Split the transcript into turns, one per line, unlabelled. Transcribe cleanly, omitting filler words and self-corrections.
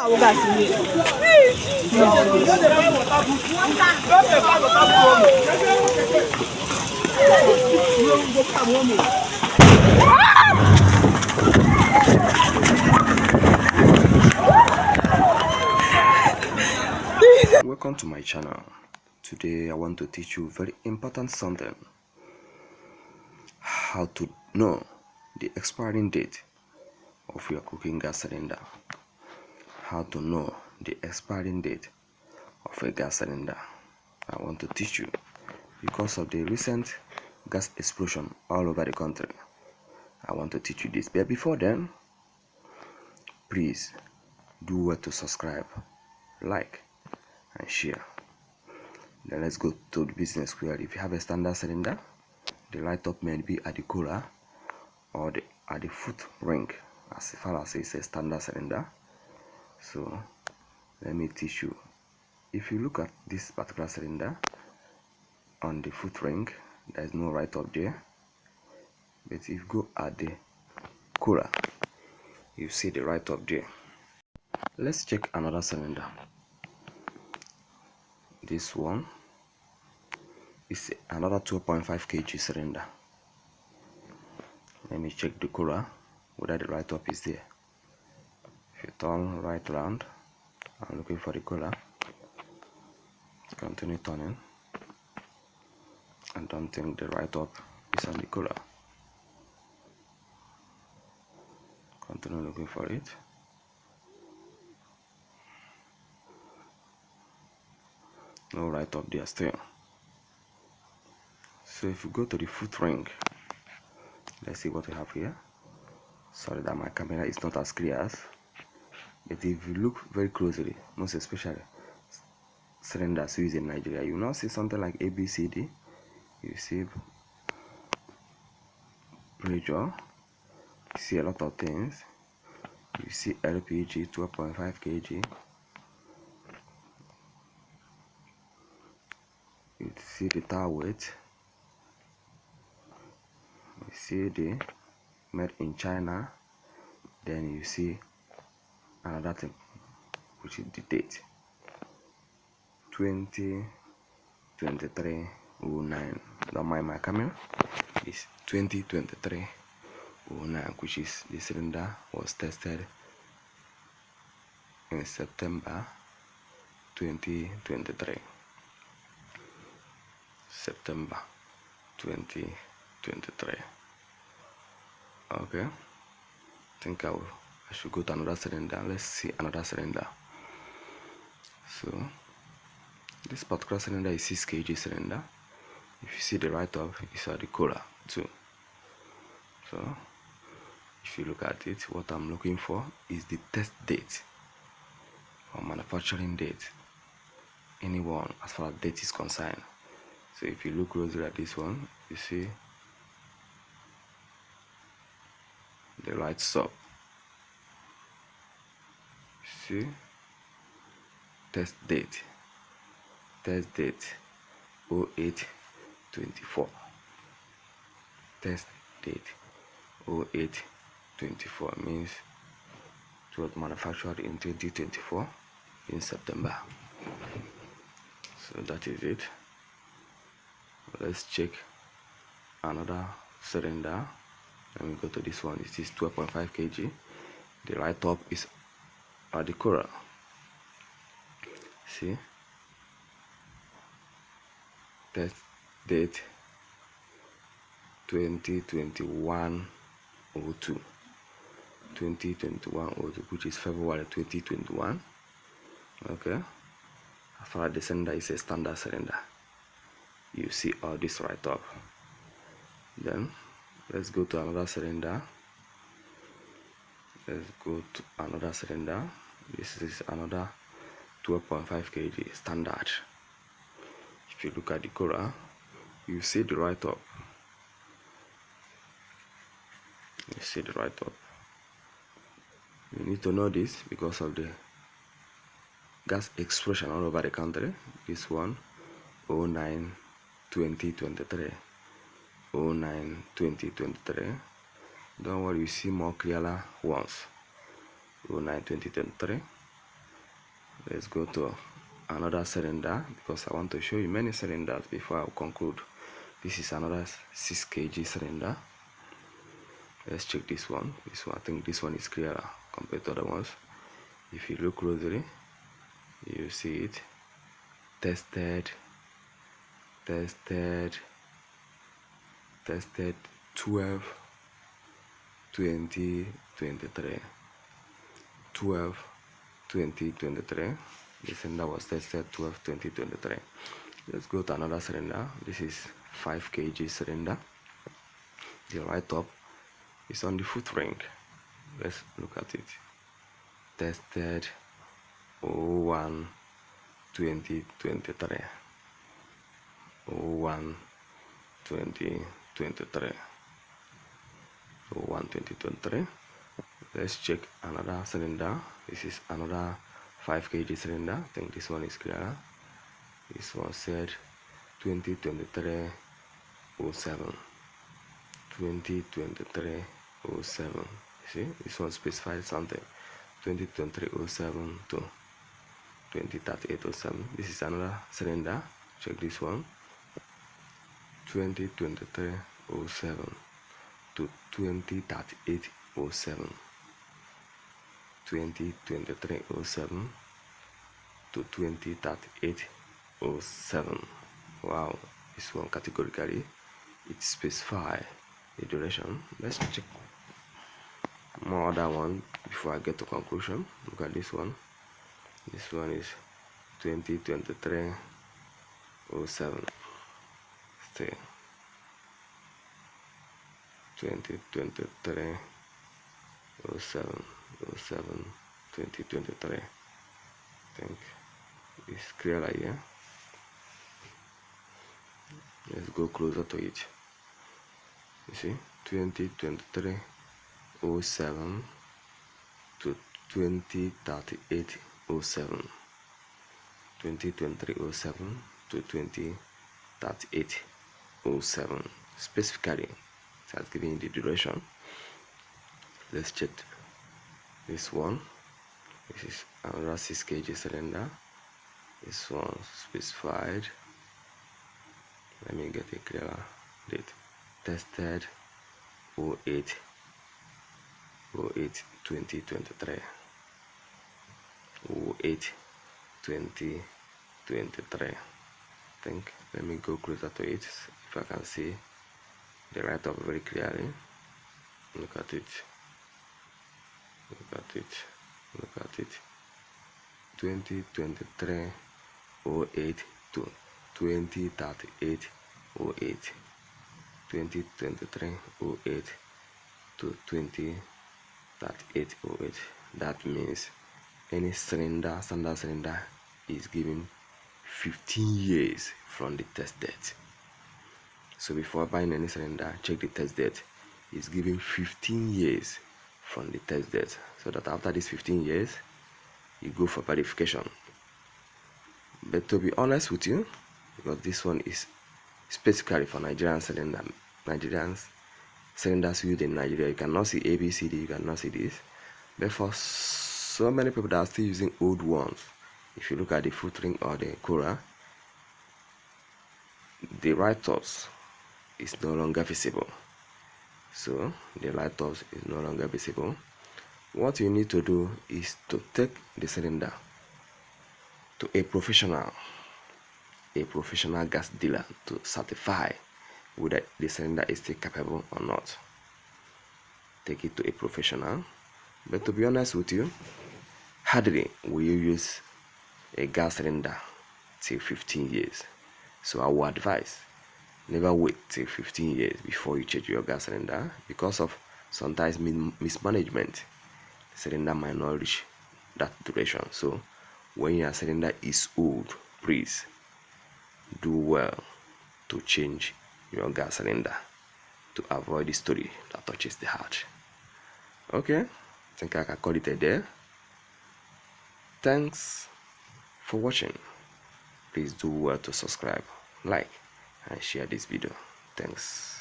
Welcome to my channel. Today I want to teach you very important something. How to know the expiring date of your cooking gas cylinder. How to know the expiring date of a gas cylinder. I want to teach you because of the recent gas explosion all over the country. I want to teach you this. But before then, please do well to subscribe, like, and share. Then let's go to the business where if you have a standard cylinder, the light up may be at the cooler or at the foot ring, as far as it's a standard cylinder. So let me teach you. If you look at this particular cylinder, on the foot ring there is no light up there, but if you go at the cooler, you see the light up there. Let's check another cylinder. This one is another 2.5 kg cylinder. Let me check the cooler whether the light up is there. If you turn right around, I'm looking for the cooler. Continue turning. I don't think the light up is on the cooler. Continue looking for it. No light up there still. So if you go to the foot ring, let's see what we have here. Sorry that my camera is not as clear as, but if you look very closely, most especially cylinders used in Nigeria, you now see something like ABCD. You see pressure, you see a lot of things. You see LPG 12.5 kg. You see the tire weight. You see the made in China. Then you see another thing, which is the date 2023-09. Don't mind my camera. It's 2023-09, which is the cylinder was tested in September 2023. September 2023. Okay, I think I should go to another cylinder. Let's see another cylinder. So this particular cylinder is 6 kg cylinder. If you see the right of, it's at the cooler too. So if you look at it, what I'm looking for is the test date or manufacturing date, anyone as far as date is concerned. So if you look closely at this one, you see the light stop. See, test date 08/24. Test date 08/24 means it was manufactured in 2024 in September. So that is it. Let's check another cylinder. Let me go to this one. It is 12.5 kg. The light up is at the cooler. See, test date 2021-02, which is February 2021. Okay, as far as the cylinder is a standard cylinder, you see all this right up. Then let's go to another cylinder. This is another 12.5 kg standard. If you look at the cooler, you see the right up. You see the right up. You need to know this because of the gas explosion all over the country. This one 09/2023. 09/2023. Don't worry, you see more clearer ones. 09/2023. Let's go to another cylinder because I want to show you many cylinders before I conclude. This is another 6 kg cylinder. Let's check this one. I think this one is clearer compared to other ones. If you look closely, you see it. Tested 12 20 23 12 20 23. The cylinder was tested 12 20 23. Let's go to another cylinder. This is 5 kg cylinder. The right top is on the foot ring. Let's look at it. Tested 01 20 23 01 20 23 01 20 23. Let's check another cylinder. This is another 5 kg cylinder. I think this one is clearer. This one said 2023 07 2023 07. See, this one specified something. 2023 07 to 2038 07. This is another cylinder. Check this one. 2023 07 to 2038 07. 2023 07 to 2038 07. Wow, this one categorically it specifies the duration. Let's check more other one before I get to conclusion. Look at this one. This one is 2023 07. Stay 2023 07 2023. I think it's clear here. Let's go closer to it. You see, 2023 07 to 2038 07. 2023 07 to 2038 07. Specifically, it has given you the duration. Let's check this one. This is another 6 kg cylinder. This one specified. Let me get a clearer date. Tested 08 2023 08 2023. I think, let me go closer to it if I can see the right up very clearly. Look at it. Look at it. Look at it. 2023 08 to 2038 08. 2023 08 to 2038 08. That means any cylinder, standard cylinder, is given 15 years from the test date. So before buying any cylinder, check the test date. It's given 15 years from the test date, so that after these 15 years you go for verification. But to be honest with you, because this one is specifically for Nigerian cylinder, Nigerians cylinders used in Nigeria, you cannot see ABCD, you cannot see this. But for so many people that are still using old ones, if you look at the foot ring or the Cora, the right tops is no longer visible. So the light tops is no longer visible. What you need to do is to take the cylinder to a professional gas dealer to certify whether the cylinder is still capable or not. Take it to a professional. But to be honest with you, hardly will you use a gas cylinder till 15 years. So I would advise, never wait till 15 years before you change your gas cylinder, because of sometimes mismanagement. The cylinder might not reach that duration. So when your cylinder is old, please do well to change your gas cylinder to avoid the story that touches the heart. Okay, I think I can call it a day. Thanks for watching. Please do well to subscribe, like, and share this video. Thanks.